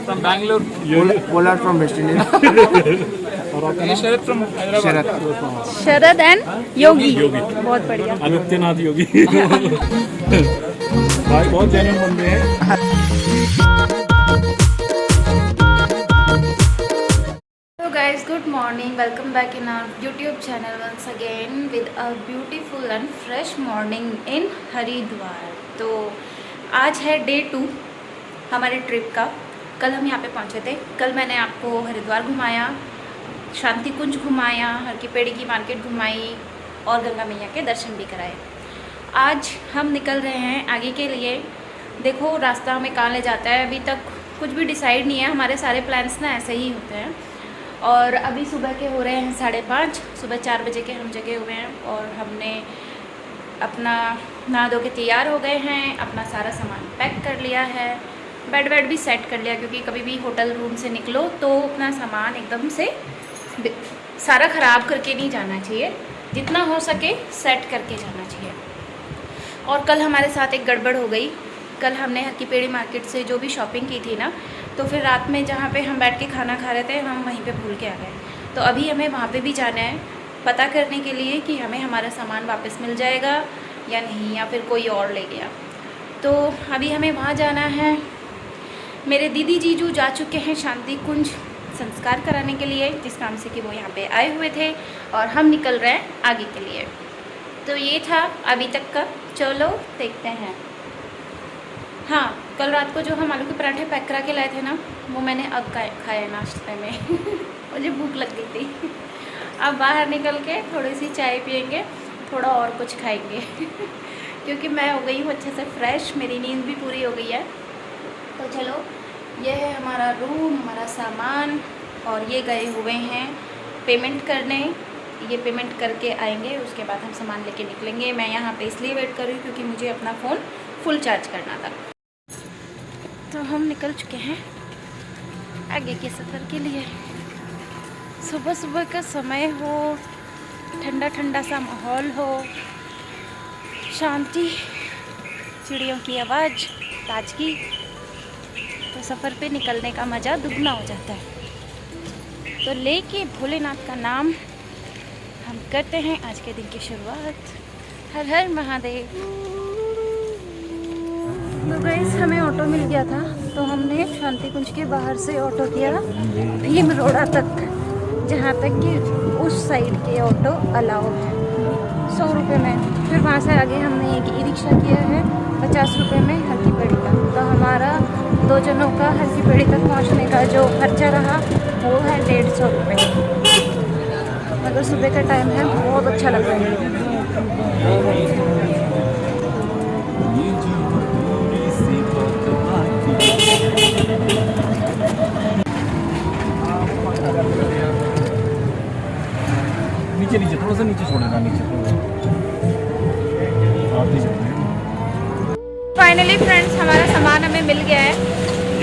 from Bangalore. Polar from West Indies. Sharad from Hyderabad. Sharat. Sharad and Yogi. बहुत बढ़िया। आदित्यनाथ योगी। भाई बहुत जेन्युइन बंदे हैं। So guys, good morning. Welcome back in our YouTube channel once again with a beautiful and fresh morning in Haridwar. तो आज है day 2 हमारे ट्रिप का। कल हम यहाँ पे पहुँचे थे। कल मैंने आपको हरिद्वार घुमाया, शांति कुंज घुमाया, हर की पेड़ी की मार्केट घुमाई और गंगा मैया के दर्शन भी कराए। आज हम निकल रहे हैं आगे के लिए। देखो रास्ता हमें कहाँ ले जाता है, अभी तक कुछ भी डिसाइड नहीं है। हमारे सारे प्लान्स ना ऐसे ही होते हैं। और अभी सुबह के हो रहे हैं 5:30, सुबह 4 बजे के हम जगे हुए हैं और हमने अपना नहा धो के तैयार हो गए हैं, अपना सारा सामान पैक कर लिया है, बेड वेड भी सेट कर लिया, क्योंकि कभी भी होटल रूम से निकलो तो अपना सामान एकदम से सारा ख़राब करके नहीं जाना चाहिए, जितना हो सके सेट करके जाना चाहिए। और कल हमारे साथ एक गड़बड़ हो गई। कल हमने हर की पेड़ी मार्केट से जो भी शॉपिंग की थी ना, तो फिर रात में जहाँ पे हम बैठ के खाना खा रहे थे हम वहीं पे भूल के आ गए। तो अभी हमें वहाँ पे भी जाना है पता करने के लिए कि हमें हमारा सामान वापस मिल जाएगा या नहीं, या फिर कोई और ले गया। तो अभी हमें वहाँ जाना है। मेरे दीदी जीजू जा चुके हैं शांति कुंज संस्कार कराने के लिए, जिस काम से कि वो यहाँ पे आए हुए थे, और हम निकल रहे हैं आगे के लिए। तो ये था अभी तक का। चलो देखते हैं। हाँ, कल रात को जो हम आलू के पराठे पैक करा के लाए थे ना, वो मैंने अब खाए नाश्ते में। मुझे भूख लग गई थी। अब बाहर निकल के थोड़ी सी चाय पियेंगे, थोड़ा और कुछ खाएंगे। क्योंकि मैं हो गई हूँ अच्छे से फ्रेश, मेरी नींद भी पूरी हो गई है। तो चलो, ये है हमारा रूम, हमारा सामान, और ये गए हुए हैं पेमेंट करने। ये पेमेंट करके आएंगे, उसके बाद हम सामान लेके निकलेंगे। मैं यहाँ पे इसलिए वेट कर रही हूँ क्योंकि मुझे अपना फ़ोन फुल चार्ज करना था। तो हम निकल चुके हैं आगे के सफ़र के लिए। सुबह सुबह का समय हो, ठंडा ठंडा सा माहौल हो, शांति, चिड़ियों की आवाज़, ताजगी, तो सफ़र पे निकलने का मज़ा दुगना हो जाता है। तो लेके भोलेनाथ का नाम हम करते हैं आज के दिन की शुरुआत। हर हर महादेव। तो गाइस, हमें ऑटो मिल गया था, तो हमने शांति कुंज के बाहर से ऑटो किया भीम रोड़ा तक, जहाँ तक कि उस साइड के ऑटो अलाउ है 100 रुपये में। फिर वहाँ से आगे हमने एक ई रिक्शा किया है 50 रुपये में हर की पेड़ी तक। तो हमारा 2 जनों का हर की पेड़ी तक पहुँचने का जो खर्चा रहा वो है 150 रुपये। अगर सुबह का टाइम है, बहुत अच्छा लग रहा है। नीचे नीचे थोड़ा सा नीचे छोड़ेगा, नीचे फाइनली फ्रेंड्स, हमारा सामान हमें मिल गया है।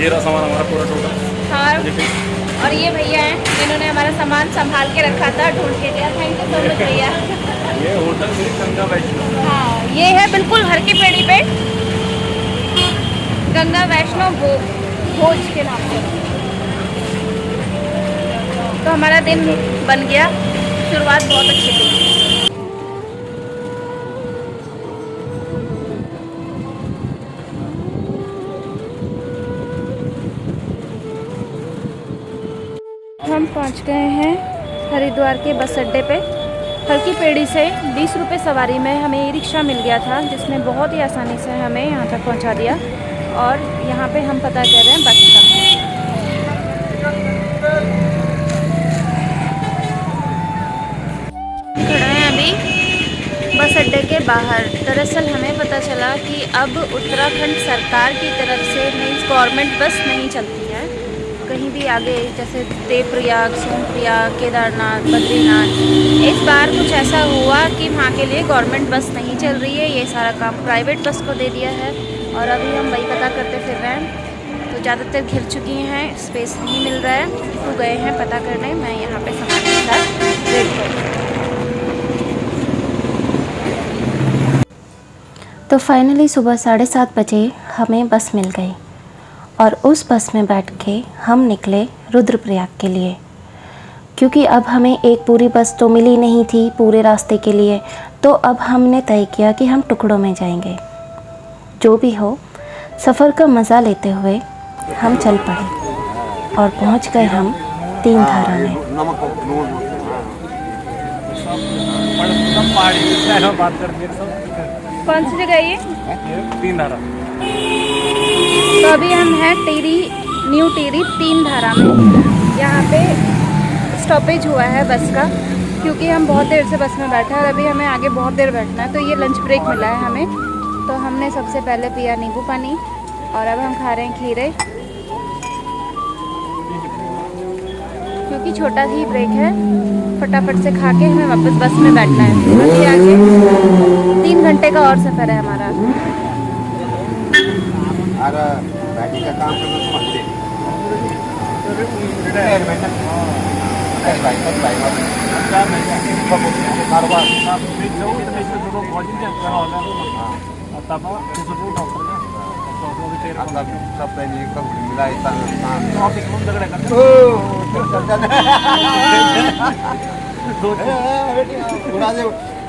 ये रहा सामान हमारा पूरा टोटल। हाँ, और ये भैया हैं जिन्होंने हमारा सामान संभाल के रखा था, ढूंढ के दिया। थैंक यू सो मच भैया। ये होटल मेरी गंगा वैष्णो। हाँ, ये है बिल्कुल हर की पेड़ी पे गंगा वैष्णो भोज के नाम से। तो हमारा दिन बन गया, शुरुआत बहुत अच्छी थी। हम पहुंच गए हैं हरिद्वार के बस अड्डे पे। हर की पेड़ी से 20 रुपये सवारी में हमें ई रिक्शा मिल गया था, जिसने बहुत ही आसानी से हमें यहाँ तक पहुँचा दिया। और यहाँ पे हम पता कर रहे हैं बस का। खड़े हैं अभी बस अड्डे के बाहर। दरअसल हमें पता चला कि अब उत्तराखंड सरकार की तरफ से मीन्स गवर्नमेंट बस नहीं चलती है कहीं भी आगे, जैसे देवप्रयाग, सोनप्रयाग, केदारनाथ, बद्रीनाथ। इस बार कुछ ऐसा हुआ कि वहाँ के लिए गवर्नमेंट बस नहीं चल रही है, ये सारा काम प्राइवेट बस को दे दिया है। और अभी हम वही पता करते फिर रहे हैं। तो ज़्यादातर घिर चुकी हैं, स्पेस नहीं मिल रहा है, तो गए हैं पता करने। मैं यहाँ पे सामान के साथ वेट कर रही हूँ। तो फाइनली सुबह 7:30 बजे हमें बस मिल गई। और उस बस में बैठ के हम निकले रुद्रप्रयाग के लिए, क्योंकि अब हमें एक पूरी बस तो मिली नहीं थी पूरे रास्ते के लिए, तो अब हमने तय किया कि हम टुकड़ों में जाएंगे। जो भी हो, सफ़र का मज़ा लेते हुए हम चल पड़े और पहुंच गए हम तीन धारा में। बात करके कौन सी जगह है ये? तीन धारा। तो अभी हम हैं न्यू टिहरी तीन धारा में। यहाँ पे स्टॉपेज हुआ है बस का, क्योंकि हम बहुत देर से बस में बैठे हैं और अभी हमें आगे बहुत देर बैठना है, तो ये लंच ब्रेक मिला है हमें। तो हमने सबसे पहले पिया नींबू पानी और अब हम खा रहे हैं खीरे, क्योंकि छोटा ही ब्रेक है। फटाफट से खा के हमें वापस बस में बैठना है। अभी आगे 3 घंटे का और सफ़र है हमारा। बैटरी का काम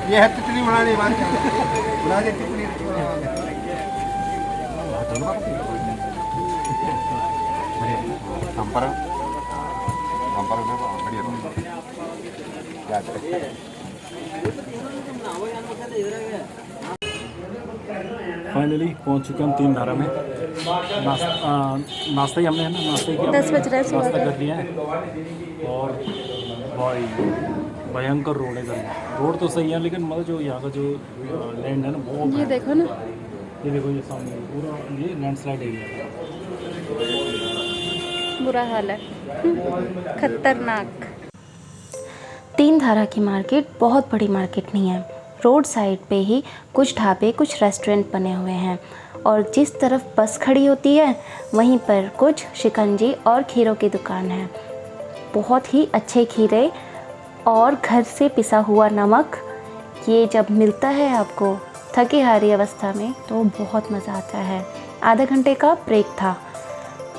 ये है तितली बनाने बना दे तितली। फाइनली पहुंच चुके हम तीन धारा में। नाश्ता ही हमने है ना, नाश्ते किया 10 बज रहा है सुबह नाश्ता के। कर लिया है। और भाई भयंकर रोड है इधर। रोड तो सही है, लेकिन मतलब जो यहाँ का जो लैंड है ना बहुत ये देखो ना, ये देखो ये सामने पूरा ये लैंडस्लाइड एरिया है। बुरा हाल है, खतरनाक। तीन धारा की मार्केट बहुत बड़ी मार्केट नहीं है। रोड साइड पे ही कुछ ढाबे, कुछ रेस्टोरेंट बने हुए हैं, और जिस तरफ बस खड़ी होती है वहीं पर कुछ शिकंजी और खीरों की दुकान है। बहुत ही अच्छे खीरे और घर से पिसा हुआ नमक, ये जब मिलता है आपको थकी हारी अवस्था में तो बहुत मज़ा आता है। आधा घंटे का ब्रेक था।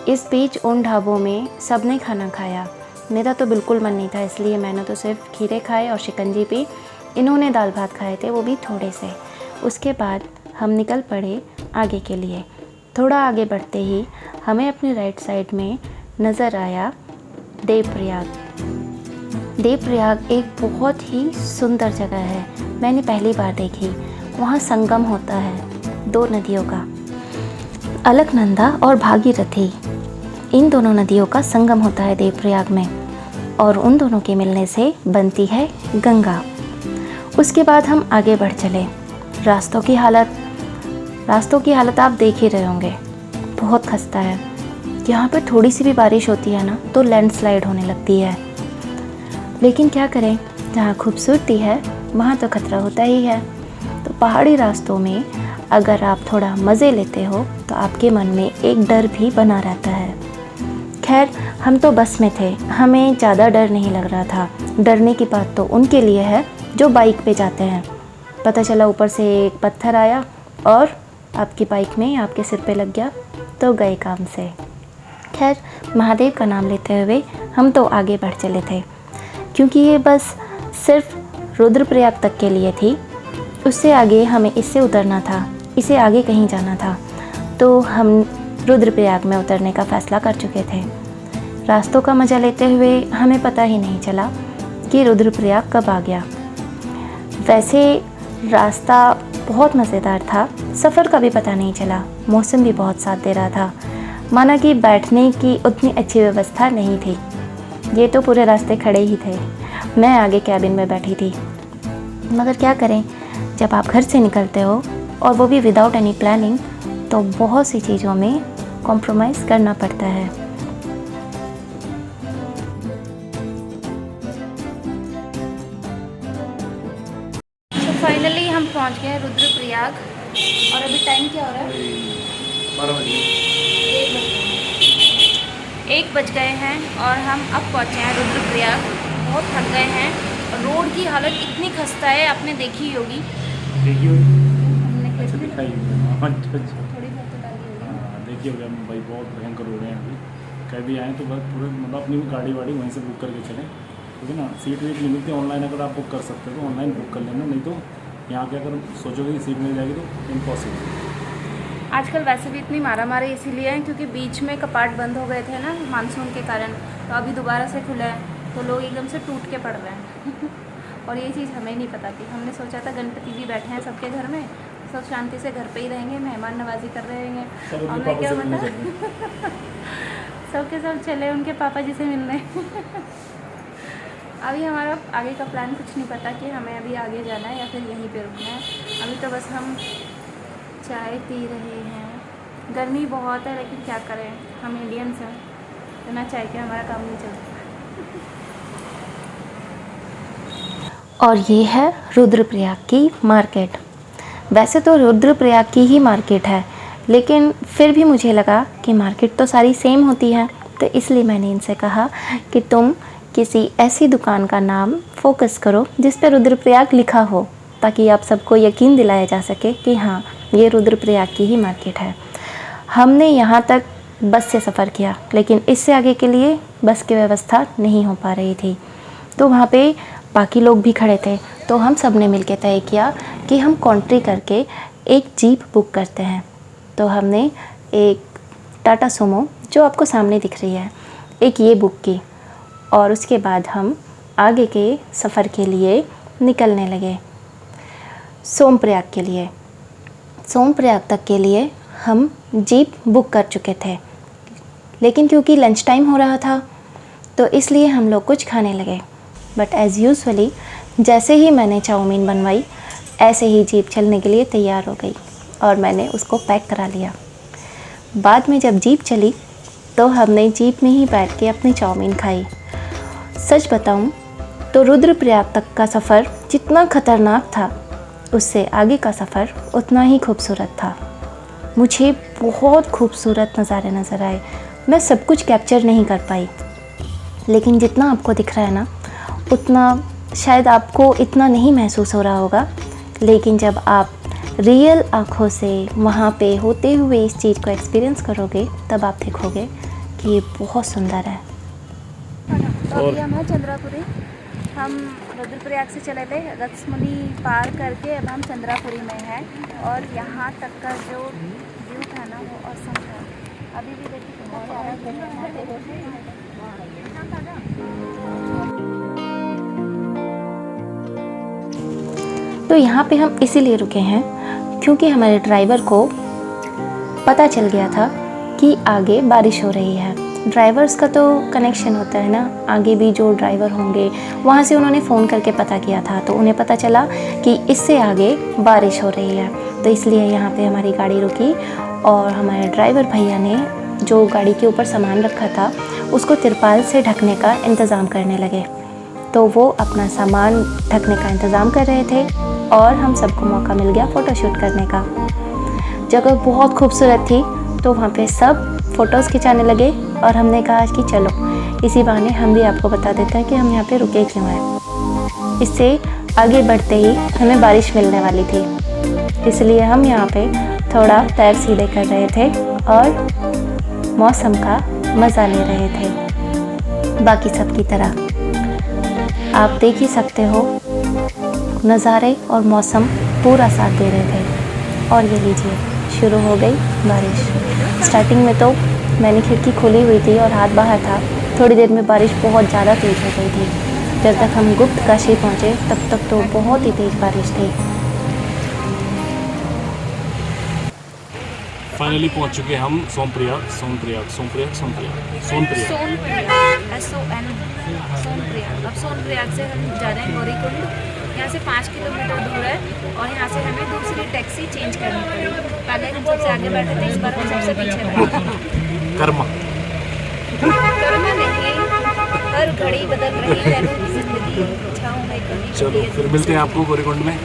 इस बीच उन ढाबों में सबने खाना खाया। मेरा तो बिल्कुल मन नहीं था, इसलिए मैंने तो सिर्फ खीरे खाए और शिकंजी पी। इन्होंने दाल भात खाए थे, वो भी थोड़े से। उसके बाद हम निकल पड़े आगे के लिए। थोड़ा आगे बढ़ते ही हमें अपनी राइट साइड में नज़र आया देवप्रयाग। देवप्रयाग एक बहुत ही सुंदर जगह है, मैंने पहली बार देखी। वहाँ संगम होता है 2 नदियों का, अलकनंदा और भागीरथी। इन दोनों नदियों का संगम होता है देवप्रयाग में, और उन दोनों के मिलने से बनती है गंगा। उसके बाद हम आगे बढ़ चले। रास्तों की हालत आप देख ही रहे होंगे, बहुत खस्ता है। यहाँ पर थोड़ी सी भी बारिश होती है ना तो लैंडस्लाइड होने लगती है। लेकिन क्या करें, जहाँ खूबसूरती है वहाँ तो खतरा होता ही है। तो पहाड़ी रास्तों में अगर आप थोड़ा मज़े लेते हो तो आपके मन में एक डर भी बना रहता है। खैर, हम तो बस में थे, हमें ज़्यादा डर नहीं लग रहा था। डरने की बात तो उनके लिए है जो बाइक पे जाते हैं। पता चला ऊपर से एक पत्थर आया और आपकी बाइक में आपके सिर पे लग गया तो गए काम से। खैर, महादेव का नाम लेते हुए हम तो आगे बढ़ चले थे, क्योंकि ये बस सिर्फ रुद्रप्रयाग तक के लिए थी। उससे आगे हमें इससे उतरना था, इसे आगे कहीं जाना था, तो हम रुद्रप्रयाग में उतरने का फ़ैसला कर चुके थे। रास्तों का मज़ा लेते हुए हमें पता ही नहीं चला कि रुद्रप्रयाग कब आ गया। वैसे रास्ता बहुत मज़ेदार था, सफ़र का भी पता नहीं चला। मौसम भी बहुत साथ दे रहा था, माना कि बैठने की उतनी अच्छी व्यवस्था नहीं थी। ये तो पूरे रास्ते खड़े ही थे, मैं आगे कैबिन में बैठी थी। मगर क्या करें, जब आप घर से निकलते हो और वो भी विदाउट एनी प्लानिंग, तो बहुत सी चीज़ों में कॉम्प्रोमाइज़ करना पड़ता है। तो फाइनली हम पहुंच गए रुद्रप्रयाग, और अभी टाइम क्या हो रहा है? 1 बज गए हैं और हम अब पहुंचे हैं रुद्रप्रयाग। बहुत थक गए हैं, रोड की हालत इतनी खस्ता है, आपने देखी होगी। हमने दिखाई थोड़ी बहुत तो डाली होगी। देखिए ही हो गया भाई, बहुत भयंकर रोड है यहाँ पे। कभी आए तो बस पूरे मतलब अपनी गाड़ी वाड़ी वहीं से बुक करके चलें, ठीक है ना। सीट वीट नहीं मिलती, ऑनलाइन अगर आप बुक कर सकते हो तो ऑनलाइन बुक कर लेना, नहीं तो यहाँ के अगर सोचोगे कि सीट मिल जाएगी तो इम्पॉसिबल। आजकल वैसे भी इतनी मारामारी इसीलिए है क्योंकि बीच में कपाट बंद हो गए थे ना मानसून के कारण, तो अभी दोबारा से खुला है तो लोग एकदम से टूट के पड़ रहे हैं और ये चीज़ हमें नहीं पता थी। हमने सोचा था गणपति जी बैठे हैं सबके घर में, सब शांति से घर पे ही रहेंगे, मेहमान नवाजी कर रहे हैं, और मैं क्या बता सबके सब चले उनके पापा जी से मिलने अभी हमारा आगे का प्लान कुछ नहीं पता कि हमें अभी आगे जाना है या फिर यहीं पे रुकना है। अभी तो बस हम चाय पी रहे हैं। गर्मी बहुत है लेकिन क्या करें, हम इंडियंस हैं, बिना चाय के हमारा काम नहीं चलता। और ये है रुद्रप्रयाग की मार्केट। वैसे तो रुद्रप्रयाग की ही मार्केट है, लेकिन फिर भी मुझे लगा कि मार्केट तो सारी सेम होती है, तो इसलिए मैंने इनसे कहा कि तुम किसी ऐसी दुकान का नाम फोकस करो जिस पे रुद्रप्रयाग लिखा हो, ताकि आप सबको यकीन दिलाया जा सके कि हाँ ये रुद्रप्रयाग की ही मार्केट है। हमने यहाँ तक बस से सफ़र किया, लेकिन इससे आगे के लिए बस की व्यवस्था नहीं हो पा रही थी, तो वहाँ पे बाकी लोग भी खड़े थे, तो हम सब ने मिलकर तय किया कि हम कॉन्ट्री करके एक जीप बुक करते हैं। तो हमने एक टाटा सुमो, जो आपको सामने दिख रही है, एक ये बुक की, और उसके बाद हम आगे के सफ़र के लिए निकलने लगे सोमप्रयाग के लिए। सोमप्रयाग तक के लिए हम जीप बुक कर चुके थे, लेकिन क्योंकि लंच टाइम हो रहा था तो इसलिए हम लोग कुछ खाने लगे। बट एज़ यूजुअली जैसे ही मैंने चाउमीन बनवाई, ऐसे ही जीप चलने के लिए तैयार हो गई और मैंने उसको पैक करा लिया। बाद में जब जीप चली तो हमने जीप में ही बैठ के अपनी चाउमीन खाई। सच बताऊं तो रुद्रप्रयाग तक का सफ़र जितना ख़तरनाक था, उससे आगे का सफ़र उतना ही खूबसूरत था। मुझे बहुत खूबसूरत नज़ारे नज़र आए। मैं सब कुछ कैप्चर नहीं कर पाई, लेकिन जितना आपको दिख रहा है ना, उतना शायद आपको इतना नहीं महसूस हो रहा होगा, लेकिन जब आप रियल आँखों से वहाँ पे होते हुए इस चीज़ को एक्सपीरियंस करोगे तब आप देखोगे कि ये बहुत सुंदर है। तो अभी हम हैं चंद्रापुरी। हम रुद्रप्रयाग से चले थे, रत्समुनि पार करके अब हम चंद्रापुरी में हैं, और यहाँ तक का जो व्यू था ना वो औसम था। अभी भी देखिए तो यहाँ पे हम इसीलिए रुके हैं क्योंकि हमारे ड्राइवर को पता चल गया था कि आगे बारिश हो रही है। ड्राइवर्स का तो कनेक्शन होता है ना, आगे भी जो ड्राइवर होंगे वहाँ से उन्होंने फ़ोन करके पता किया था, तो उन्हें पता चला कि इससे आगे बारिश हो रही है, तो इसलिए यहाँ पे हमारी गाड़ी रुकी और हमारे ड्राइवर भैया ने जो गाड़ी के ऊपर सामान रखा था उसको तिरपाल से ढकने का इंतज़ाम करने लगे। तो वो अपना सामान ढकने का इंतज़ाम कर रहे थे और हम सबको मौका मिल गया फ़ोटोशूट करने का। जगह बहुत खूबसूरत थी, तो वहाँ पे सब फ़ोटोज़ खिंचाने लगे और हमने कहा कि चलो इसी बहाने हम भी आपको बता देते हैं कि हम यहाँ पे रुके क्यों हैं। इससे आगे बढ़ते ही हमें बारिश मिलने वाली थी, इसलिए हम यहाँ पे थोड़ा पैर सीधे कर रहे थे और मौसम का मज़ा ले रहे थे बाकी सब की तरह। आप देख ही सकते हो नज़ारे और मौसम पूरा साथ दे रहे थे। और ये लीजिए शुरू हो गई बारिश। स्टार्टिंग में तो मैंने खिड़की खोली हुई थी और हाथ बाहर था, थोड़ी देर में बारिश बहुत ज़्यादा तेज़ हो गई थी। जब तक हम गुप्त काशी पहुँचे तब तक तो बहुत ही तेज़ बारिश थी। फाइनली पहुंच चुके हम सोनप्रयाग। सोनप्रयाग अब सोनप्रयाग से हम जा रहे हैं गौरीकुंड। यहाँ से 5 किलोमीटर दूर है और यहाँ से हमें दूसरी टैक्सी चेंज करनी पड़ी। पहले हम सबसे आगे बैठे थे, इस बार हम सबसे पीछे बैठे। कर्मा नहीं, हर घड़ी बदल रही है जिंदगी। चलो फिर मिलते हैं आपको गौरीकुंड में।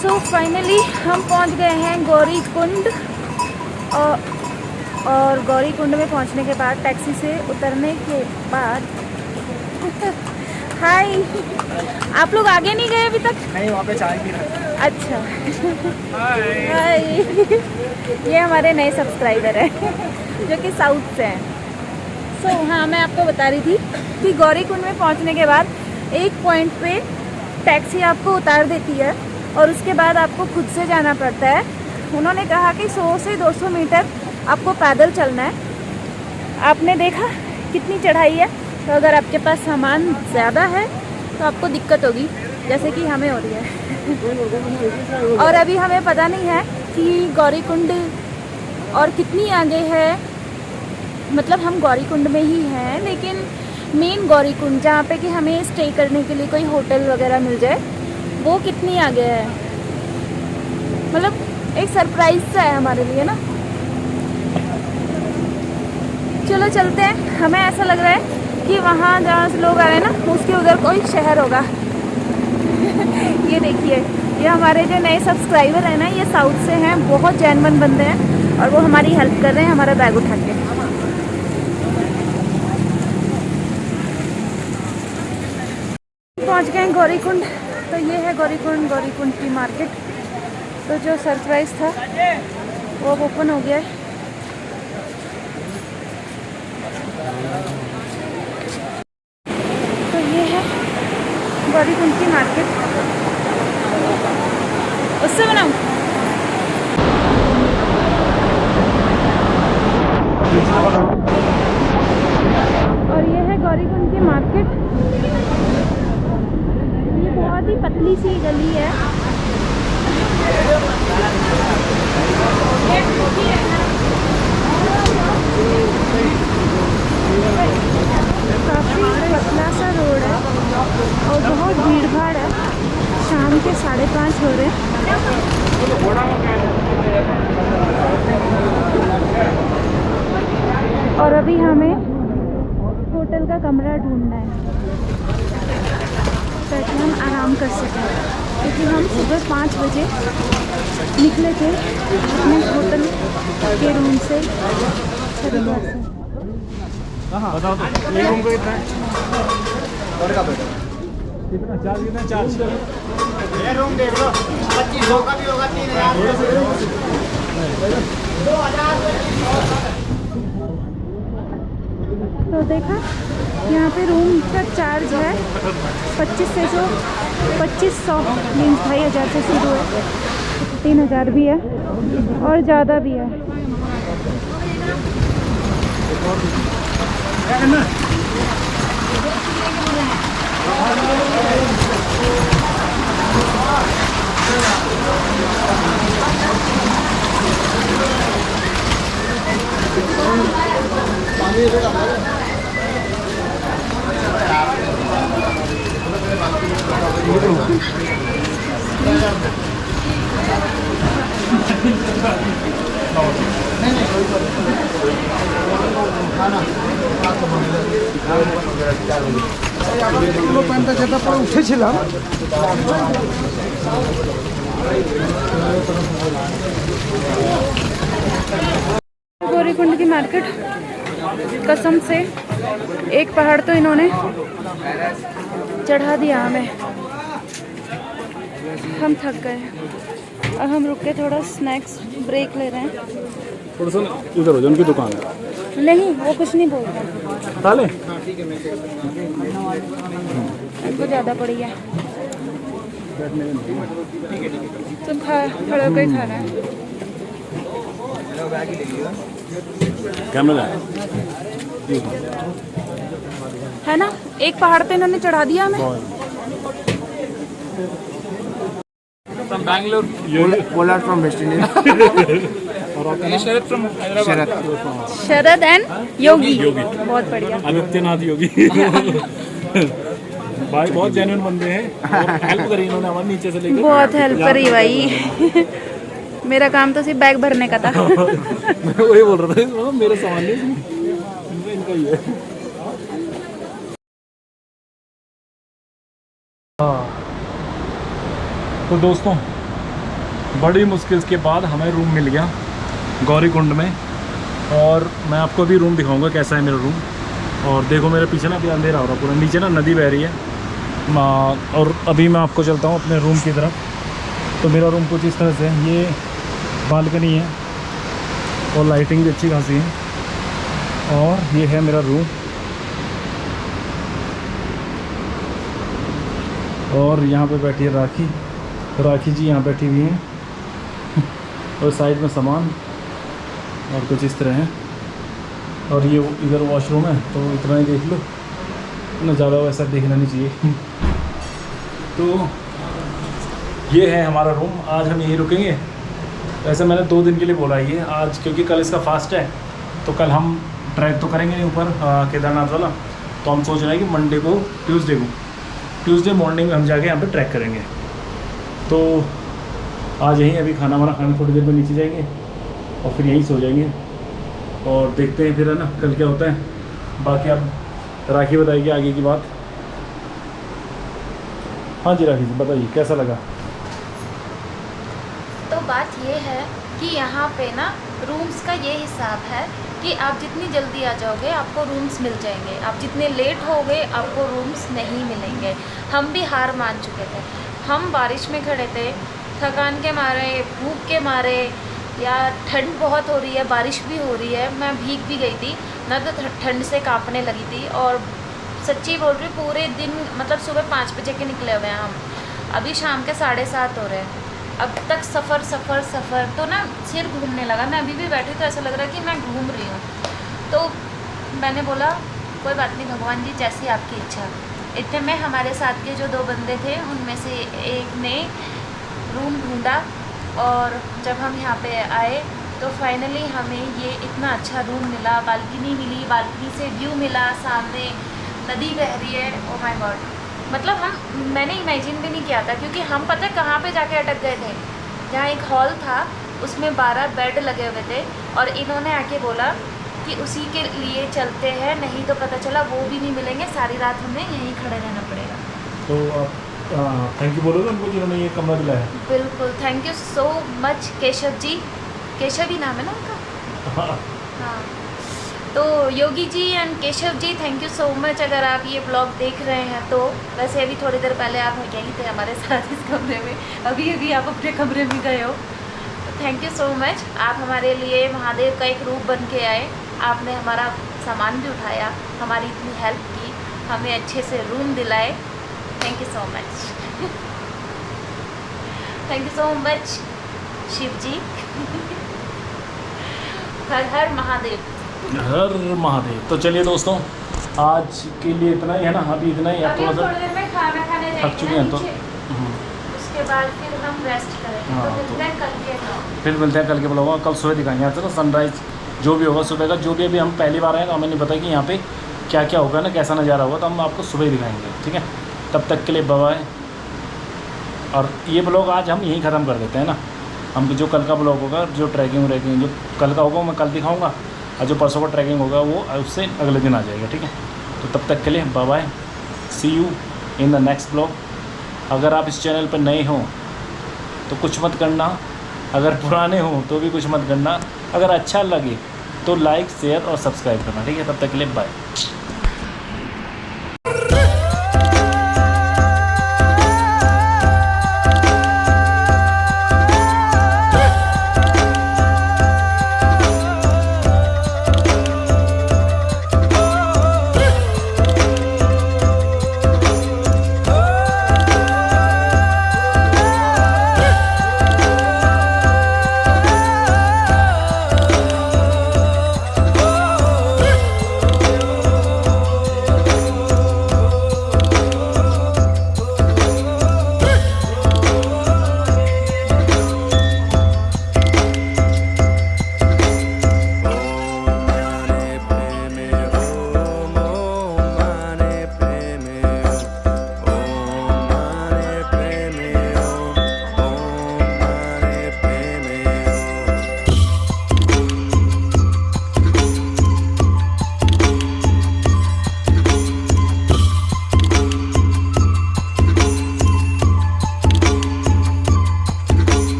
सो फाइनली हम पहुंच गए हैं गौरीकुंड, और गौरीकुंड में पहुंचने के बाद टैक्सी से उतरने के बाद हाय, आप लोग आगे नहीं गए अभी तक? नहीं, वहाँ पे चाय पी रहे थे। अच्छा हाय। ये हमारे नए सब्सक्राइबर हैं जो कि साउथ से हैं। सो हाँ, मैं आपको बता रही थी कि गौरीकुंड में पहुंचने के बाद एक पॉइंट पे टैक्सी आपको उतार देती है और उसके बाद आपको खुद से जाना पड़ता है। उन्होंने कहा कि 100 से 200 मीटर आपको पैदल चलना है। आपने देखा कितनी चढ़ाई है, तो अगर आपके पास सामान ज़्यादा है तो आपको दिक्कत होगी, जैसे कि हमें हो रही है। और अभी हमें पता नहीं है कि गौरीकुंड और कितनी आगे है, मतलब हम गौरीकुंड में ही हैं, लेकिन मेन गौरीकुंड जहाँ पे कि हमें स्टे करने के लिए कोई होटल वगैरह मिल जाए, वो कितनी आगे है। मतलब एक सरप्राइज सा है हमारे लिए ना। चलो चलते हैं। हमें ऐसा लग रहा है कि वहाँ जहाँ से लोग आ रहे हैं ना, उसके उधर कोई शहर होगा। ये देखिए, ये हमारे जो नए सब्सक्राइबर हैं ना, ये साउथ से हैं, बहुत जेन्युइन बंदे हैं और वो हमारी हेल्प कर रहे हैं हमारा बैग उठा के। पहुँच गए हैं गौरीकुंड। तो ये है गौरीकुंड की मार्केट। तो जो सरप्राइज था वो ओपन हो गया है। तो ये है गौरीकुंड की मार्केट। उससे बनाऊं? और ये है गौरीकुंड की मार्केट। ये बहुत ही पतली सी गली है। काफ़ी पतला सा रोड है और बहुत भीड़ भाड़ है। शाम के 5:30 हो रहे हैं। और अभी हमें होटल का कमरा ढूंढना है ताकि हम आराम कर सकें, क्योंकि हम सुबह 5 बजे निकले थे अपने होटल के रूम से, हरिद्वार से। बताओ तो ये रूम का कितना है? कितना चार्ज? कितना चार्ज? ये रूम देख लो, 2500 का भी होगा, 3000 तो देखा, यहाँ पे रूम का चार्ज है 2500 मीन्स 2500 से शुरू है, 3000 भी है और ज़्यादा भी है। উঠেছিলাম। गौरीकुंड की मार्केट, कसम से एक पहाड़ तो इन्होंने चढ़ा दिया हमें। हम थक गए और हम रुक के थोड़ा स्नैक्स ब्रेक ले रहे हैं। थोड़ा सा इधर हो जाओ, उनकी दुकान है। नहीं, वो कुछ नहीं बोलता। ताले इनको ज़्यादा पड़ी है। तुम खड़े होकर ही खाना है। कैमरा है ना, एक पहाड़ पे इन्होंने चढ़ा दिया हमें। From Bangalore. Polar from West Indies. Sharad from Hyderabad. Sharad and Yogi. बहुत बढ़िया। आदित्यनाथ योगी भाई बहुत जेन्युइन बंदे हैं, हेल्प करी इन्होंने हमारे नीचे से लेकर। बहुत हेल्प करी भाई। मेरा काम तो सिर्फ बैग भरने का था। मैं वही बोल रहा था, मेरा सामान नहीं, इनका ही है। तो दोस्तों, बड़ी मुश्किल के बाद हमें रूम मिल गया गौरीकुंड में, और मैं आपको भी रूम दिखाऊंगा कैसा है मेरा रूम। और देखो मेरे पीछे ना अभी अंधेरा हो रहा पूरा, नीचे ना नदी बह रही है। और अभी मैं आपको चलता हूँ अपने रूम की तरफ। तो मेरा रूम कुछ इस तरह से है, ये बालकनी है और लाइटिंग भी अच्छी खासी है। और ये है मेरा रूम, और यहाँ पे बैठी है राखी जी यहाँ बैठी हुई हैं और साइड में सामान और कुछ इस तरह है। और ये इधर वॉशरूम है, तो इतना ही देख लो ना, ज़्यादा वैसा देखना नहीं चाहिए। तो ये है हमारा रूम। आज हम यहीं रुकेंगे। वैसे मैंने 2 दिन के लिए बोला ये आज, क्योंकि कल इसका फास्ट है, तो कल हम ट्रैक तो करेंगे नहीं ऊपर केदारनाथ वाला। तो हम सोच रहे हैं कि मंडे को ट्यूसडे मॉर्निंग में हम जाके यहाँ पे ट्रैक करेंगे। तो आज यहीं अभी खाना वाना खाने थोड़ी देर में नीचे जाएंगे और फिर यहीं सो जाएंगे और देखते हैं फिर, है ना, कल क्या होता है। बाकी अब राखी बताइए आगे की बात। हाँ जी राखी जी बताइए कैसा लगा। तो बात ये है कि यहाँ पे ना रूम्स का ये हिसाब है कि आप जितनी जल्दी आ जाओगे आपको रूम्स मिल जाएंगे, आप जितने लेट होगे आपको रूम्स नहीं मिलेंगे। हम भी हार मान चुके थे, हम बारिश में खड़े थे, थकान के मारे, भूख के मारे, या ठंड बहुत हो रही है, बारिश भी हो रही है, मैं भीग भी गई थी, मैं तो ठंड से कांपने लगी थी। और सच्ची बोल रही, पूरे दिन मतलब सुबह 5 बजे के निकले हुए हैं हम, अभी शाम के 7:30 हो रहे हैं। अब तक सफ़र तो ना सिर घूमने लगा। मैं अभी भी बैठी तो ऐसा लग रहा है कि मैं घूम रही हूँ। तो मैंने बोला कोई बात नहीं भगवान जी, जैसी आपकी इच्छा। इतने में हमारे साथ के जो 2 बंदे थे उनमें से एक ने रूम ढूंढा, और जब हम यहाँ पे आए तो फाइनली हमें ये इतना अच्छा रूम मिला। बालकनी मिली, बालकनी से व्यू मिला, सामने नदी बह रही है। ओह माय गॉड, मतलब मैंने इमेजिन भी नहीं किया था, क्योंकि हम पता है कहाँ पे जाके अटक गए थे। जहाँ एक हॉल था उसमें 12 बेड लगे हुए थे, और इन्होंने आके बोला कि उसी के लिए चलते हैं, नहीं तो पता चला वो भी नहीं मिलेंगे, सारी रात हमें यहीं खड़े रहना पड़ेगा। तो आप थैंक यू बोलोगे उनको जिन्होंने ये कमरा दिलाया। बिल्कुल, thank you so much Keshav ji. Keshav ही नाम है ना उनका? हाँ। तो Yogi ji and Keshav ji, thank you so much. अगर आप ये ब्लॉग देख रहे हैं तो, वैसे अभी थोड़ी देर पहले आप यहीं थे हमारे साथ इस कमरे में, अभी आप अपने कमरे में गए हो। तो थैंक यू सो मच, आप हमारे लिए महादेव का एक रूप बन के आए। आपने हमारा सामान भी उठाया, हमारी इतनी हेल्प की, हमें अच्छे से रूम दिलाए। Thank you so much. Thank you so much Shiv ji. हर हर महादेव। हर महादेव। तो चलिए दोस्तों, आज के लिए इतना ही है ना, अभी इतना ही है। अभी थोड़ा सा थोड़ी देर में खाना खाने थक चुके हैं, तो उसके बाद फिर हम रेस्ट करेंगे। हाँ, तो मिलते हैं कल के ब्लॉग। फिर मिलते हैं कल के ब्लॉग में। कल सुबह दिखाएंगे यहाँ से ना सनराइज़ जो भी होगा सुबह का, जो भी। अभी हम पहली बार आए तो हमें नहीं पता कि यहाँ पे क्या क्या होगा ना, कैसा नज़ारा होगा, तो हम आपको सुबह ही दिखाएंगे, ठीक है। तब तक के लिए बाय। और ये ब्लॉग आज हम यहीं ख़त्म कर देते हैं ना। हम जो कल का ब्लॉग होगा, जो ट्रैकिंग जो कल का होगा वो मैं कल दिखाऊँगा, और जो परसों का ट्रैकिंग होगा वो उससे अगले दिन आ जाएगा, ठीक है। तो तब तक के लिए bye bye, see you in the next blog. अगर आप इस चैनल पर नए हो तो कुछ मत करना, अगर पुराने हो तो भी कुछ मत करना, अगर अच्छा लगे तो लाइक शेयर और सब्सक्राइब करना, ठीक है। तब तक के लिए बाय।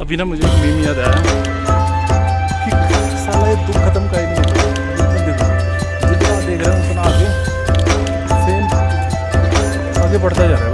अभी ना मुझे मीम याद आया कि साला बढ़ता जा रहा है।